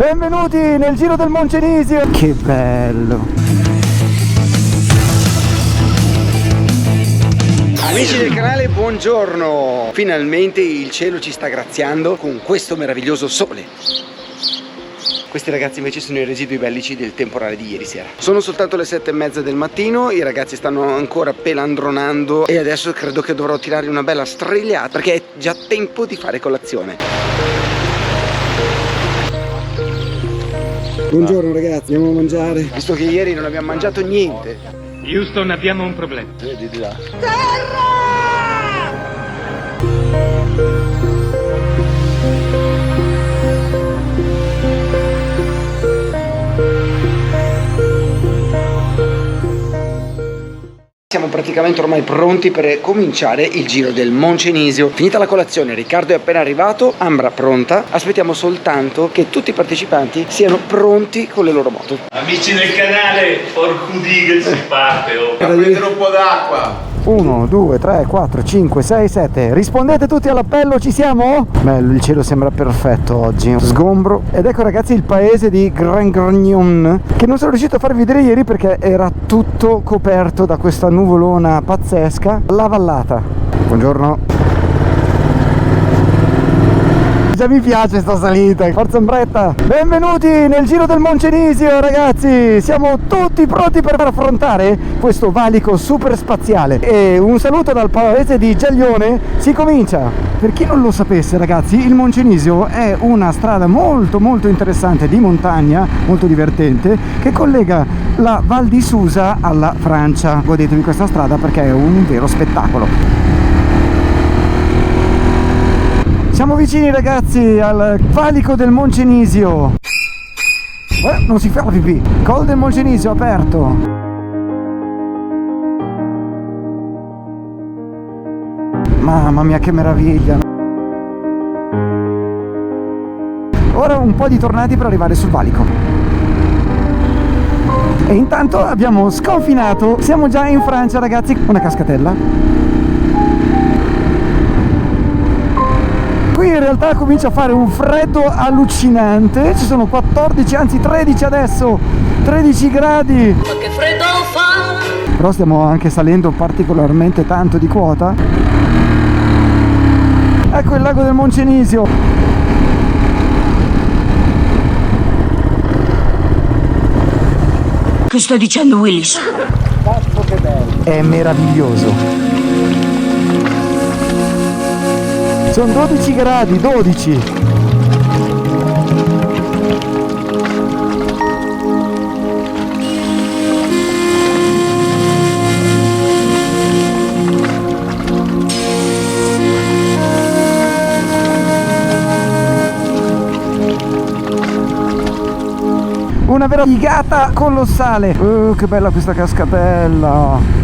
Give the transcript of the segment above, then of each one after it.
Benvenuti nel Giro del Moncenisio. Che bello. Amici del canale, buongiorno. Finalmente il cielo ci sta graziando con questo meraviglioso sole. Questi ragazzi invece sono i residui bellici del temporale di ieri sera. Sono soltanto le 7:30 del mattino, i ragazzi stanno ancora pelandronando e adesso credo che dovrò tirare una bella strigliata perché è già tempo di fare colazione. Buongiorno ragazzi, andiamo a mangiare. Visto che ieri non abbiamo mangiato niente. Houston, abbiamo un problema. Vedi di là. Siamo praticamente ormai pronti per cominciare il giro del Moncenisio. Finita la colazione, Riccardo è appena arrivato, Ambra pronta. Aspettiamo soltanto che tutti i partecipanti siano pronti con le loro moto. Amici del canale, porcudiga si parte. A prendere un po' d'acqua. 1, 2, 3, 4, 5, 6, 7. Rispondete tutti all'appello, ci siamo? Bello, il cielo sembra perfetto oggi. Sgombro. Ed ecco ragazzi il paese di Grand Grignon, che non sono riuscito a farvi vedere ieri perché era tutto coperto da questa nuvolona pazzesca. La vallata. Buongiorno. Già mi piace sta salita, forza Ambretta. Benvenuti nel Giro del Moncenisio ragazzi, siamo tutti pronti per affrontare questo valico super spaziale. E un saluto dal paese di Giaglione, si comincia. Per chi non lo sapesse ragazzi, il Moncenisio è una strada molto interessante di montagna, molto divertente, che collega la Val di Susa alla Francia. Godetevi questa strada perché è un vero spettacolo. Siamo vicini ragazzi al valico del Moncenisio. Non si fa la pipì. Col del Moncenisio aperto. Mamma mia che meraviglia. Ora un po' di tornati per arrivare sul valico. E intanto abbiamo sconfinato. Siamo già in Francia ragazzi. Una cascatella. Qui in realtà comincia a fare un freddo allucinante, ci sono 14, anzi 13 adesso, 13 gradi. Ma che freddo fa! Però stiamo anche salendo particolarmente tanto di quota. Ecco il lago del Moncenisio. Che sta dicendo Willis? Cazzo che bello! È meraviglioso. Sono 12 gradi, 12. Una vera figata colossale. Che bella questa cascatella.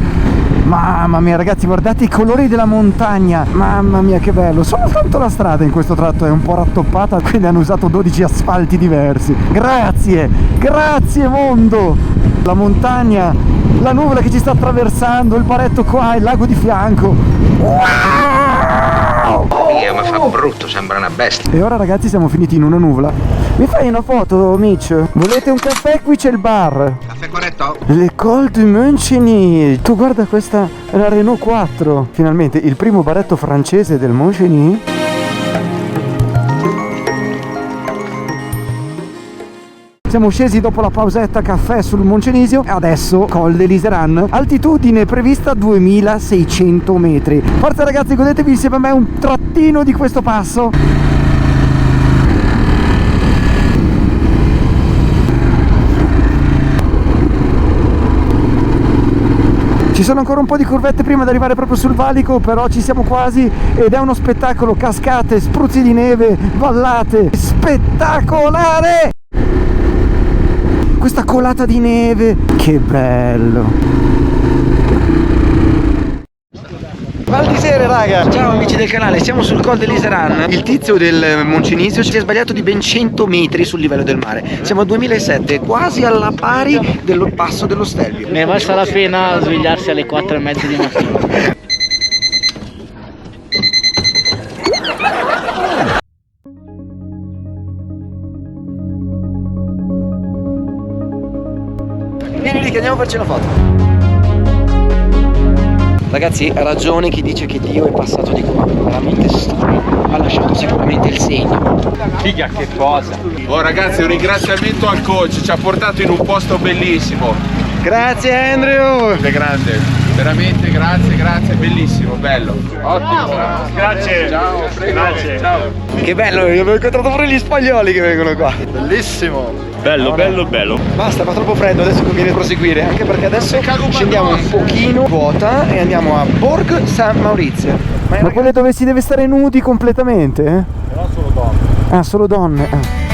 Mamma mia ragazzi, guardate i colori della montagna. Mamma mia che bello. Soltanto la strada in questo tratto è un po' rattoppata, quindi hanno usato 12 asfalti diversi. Grazie, grazie mondo. La montagna, la nuvola che ci sta attraversando, il baretto qua, il lago di fianco. Wow! Ma fa brutto, sembra una bestia. E ora ragazzi siamo finiti in una nuvola. Mi fai una foto, Mitch? Volete un caffè? Qui c'è il bar. Caffè corretto? L'École du Moncenis. Tu guarda questa, è la Renault 4. Finalmente il primo baretto francese del Moncenis. Siamo scesi dopo la pausetta caffè sul Moncenisio e adesso Col de l'Iseran, altitudine prevista 2600 metri. Forza ragazzi, godetevi insieme a me un trattino di questo passo. Ci sono ancora un po' di curvette prima di arrivare proprio sul valico, però ci siamo quasi ed è uno spettacolo, cascate, spruzzi di neve, vallate, spettacolare! Questa colata di neve, che bello! Val di Sere raga! Ciao amici del canale, siamo sul Col de l'Iseran. Il tizio del Moncenisio ci ha sbagliato di ben 100 metri sul livello del mare. Siamo a 2007, quasi alla pari del passo dello Stelvio. Ne basta la pena svegliarsi alle 4:30 di mattina. che andiamo a farci una foto. Ragazzi, ha ragione chi dice che Dio è passato di qua, veramente stupendo, ha lasciato sicuramente il segno. Figa che cosa. Oh ragazzi, un ringraziamento al coach, ci ha portato in un posto bellissimo. Grazie Andrew! È grande, veramente grazie, bellissimo, bello. Ottimo. Grazie. Ciao, prego. Grazie. Ciao. Che bello, abbiamo incontrato pure gli spagnoli che vengono qua. Bellissimo. Bello, bello. Basta, fa troppo freddo, adesso conviene proseguire, anche perché adesso scendiamo un pochino quota e andiamo a Borg San Maurizio. Ma quelle dove si deve stare nudi completamente? Però solo donne. Ah, solo donne. Ah.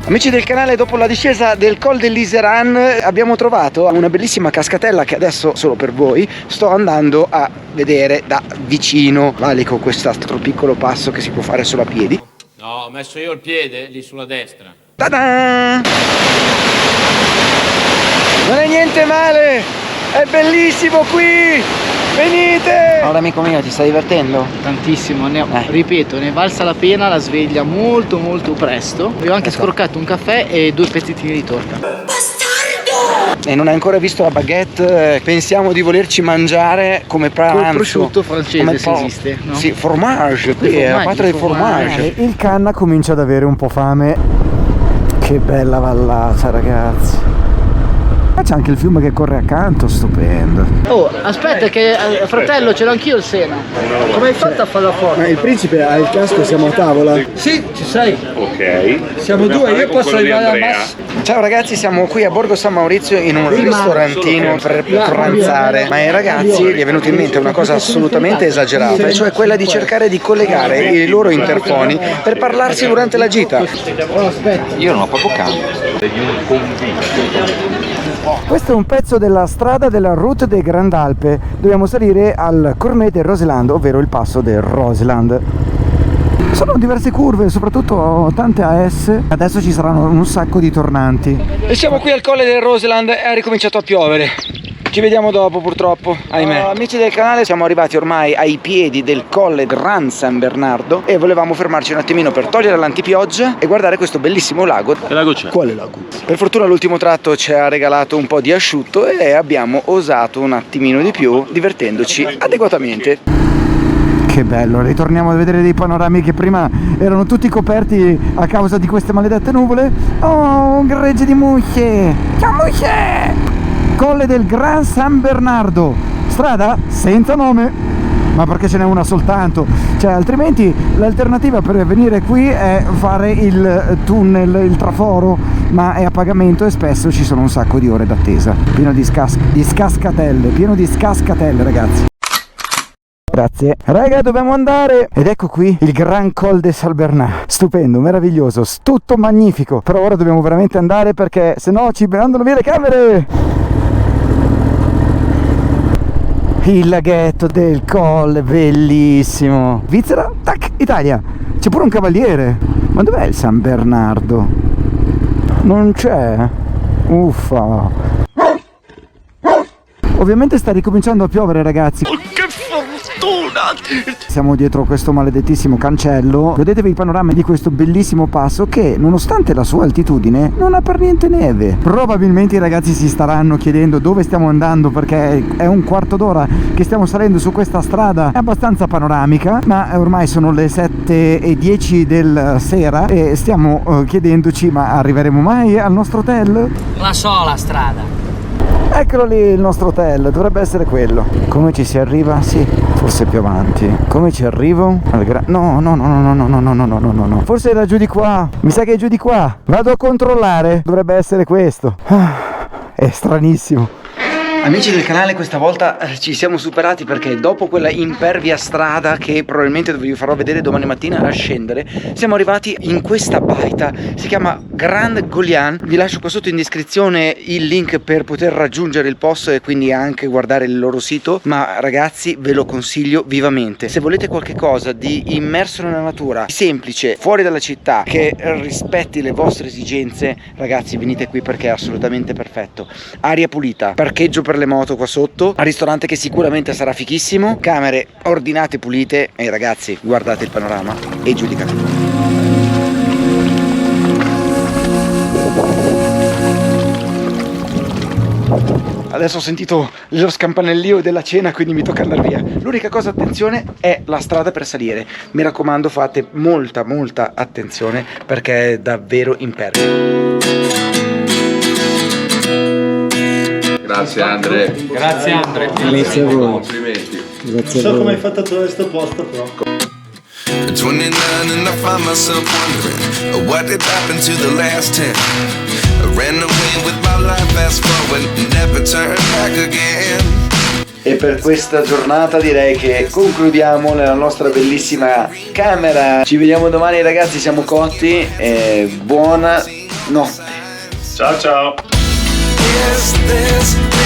Amici del canale, dopo la discesa del Col dell'Iseran abbiamo trovato una bellissima cascatella che adesso, solo per voi, sto andando a vedere da vicino. Valico, quest'altro piccolo passo che si può fare solo a piedi. No, ho messo io il piede lì sulla destra. Ta-da! Non è niente male, è bellissimo qui, venite! Allora amico mio, ti stai divertendo? Tantissimo, ripeto, ne valsa la pena la sveglia molto presto. Io ho anche scroccato un caffè e 2 pezzettini di torta. E non hai ancora visto la baguette, pensiamo di volerci mangiare come pranzo. Col prosciutto francese, come se esiste, no? Sì, formage, qui è la patria del formage. Il canna comincia ad avere un po' fame. Che bella vallata, ragazzi. C'è anche il fiume che corre accanto, stupendo. Oh, aspetta che fratello, ce l'ho anch'io il Sena. Come hai fatto a fare la foto? Ma il principe ha il casco, siamo a tavola. Sì, ci sei. Ok. Siamo due, io posso arrivare al massimo. Ciao ragazzi, siamo qui a Borgo San Maurizio in un ristorantino per pranzare. Ma ai ragazzi gli è venuta in mente una cosa assolutamente esagerata, e cioè quella di cercare di collegare i loro interfoni per parlarsi durante la gita. Io non ho proprio cambio. Questo è un pezzo della strada della Route des Grandes Alpes. Dobbiamo salire al Cormet de Roseland, ovvero il passo del Roseland. Sono diverse curve, soprattutto tante AS. Adesso ci saranno un sacco di tornanti. E siamo qui al Colle del Roseland e ha ricominciato a piovere. Ci vediamo dopo purtroppo, ahimè. Amici del canale, siamo arrivati ormai ai piedi del Colle Gran San Bernardo e volevamo fermarci un attimino per togliere l'antipioggia e guardare questo bellissimo lago. Che lago c'è? Quale lago? Per fortuna l'ultimo tratto ci ha regalato un po' di asciutto e abbiamo osato un attimino di più, divertendoci adeguatamente. Che bello, ritorniamo a vedere dei panorami che prima erano tutti coperti a causa di queste maledette nuvole. Oh, un gregge di mucche! Ciao mucche! Colle del Gran San Bernardo, strada senza nome, ma perché ce n'è una soltanto, cioè altrimenti l'alternativa per venire qui è fare il tunnel, il traforo, ma è a pagamento e spesso ci sono un sacco di ore d'attesa, pieno di scascatelle ragazzi. Grazie. Raga, dobbiamo andare. Ed ecco qui il Gran Col de San Bernard. Stupendo, meraviglioso, tutto magnifico. Però ora dobbiamo veramente andare perché sennò ci mandano via le camere. Il laghetto del Colle, bellissimo. Svizzera, tac, Italia. C'è pure un cavaliere. Ma dov'è il San Bernardo? Non c'è. Uffa. Ovviamente sta ricominciando a piovere, ragazzi. Che fortuna! Siamo dietro questo maledettissimo cancello. Vedetevi il panorama di questo bellissimo passo che, nonostante la sua altitudine, non ha per niente neve. Probabilmente i ragazzi si staranno chiedendo dove stiamo andando, perché è un quarto d'ora che stiamo salendo su questa strada abbastanza panoramica, ma ormai sono le 7:10 del sera e stiamo chiedendoci: ma arriveremo mai al nostro hotel? La sola strada. Eccolo lì il nostro hotel, dovrebbe essere quello. Come ci si arriva? Sì, forse più avanti. Come ci arrivo? No. Forse era giù di qua. Mi sa che è giù di qua. Vado a controllare. Dovrebbe essere questo. È stranissimo. Amici del canale, questa volta ci siamo superati perché dopo quella impervia strada che probabilmente vi farò vedere domani mattina a scendere, siamo arrivati in questa baita, si chiama Grand Golian. Vi lascio qua sotto in descrizione il link per poter raggiungere il posto e quindi anche guardare il loro sito, ma ragazzi ve lo consiglio vivamente. Se volete qualche cosa di immerso nella natura, semplice, fuori dalla città, che rispetti le vostre esigenze, ragazzi venite qui perché è assolutamente perfetto. Aria pulita, parcheggio per le moto qua sotto, al ristorante che sicuramente sarà fichissimo, camere ordinate, pulite e ragazzi guardate il panorama e giudicate voi. Adesso ho sentito lo scampanellio della cena, quindi mi tocca andare via. L'unica cosa, attenzione, è la strada per salire. Mi raccomando, fate molta attenzione perché è davvero impervia. Grazie Andre. Grazie Andre. Grazie a voi. Complimenti. Grazie Non so come hai fatto a trovare questo posto però. 29 and I find myself wondering what did happen to the last 10. I ran away with my life, fast forward, never turn back again. E per questa giornata direi che concludiamo nella nostra bellissima camera. Ci vediamo domani ragazzi, siamo cotti e buona notte. Ciao ciao. Is this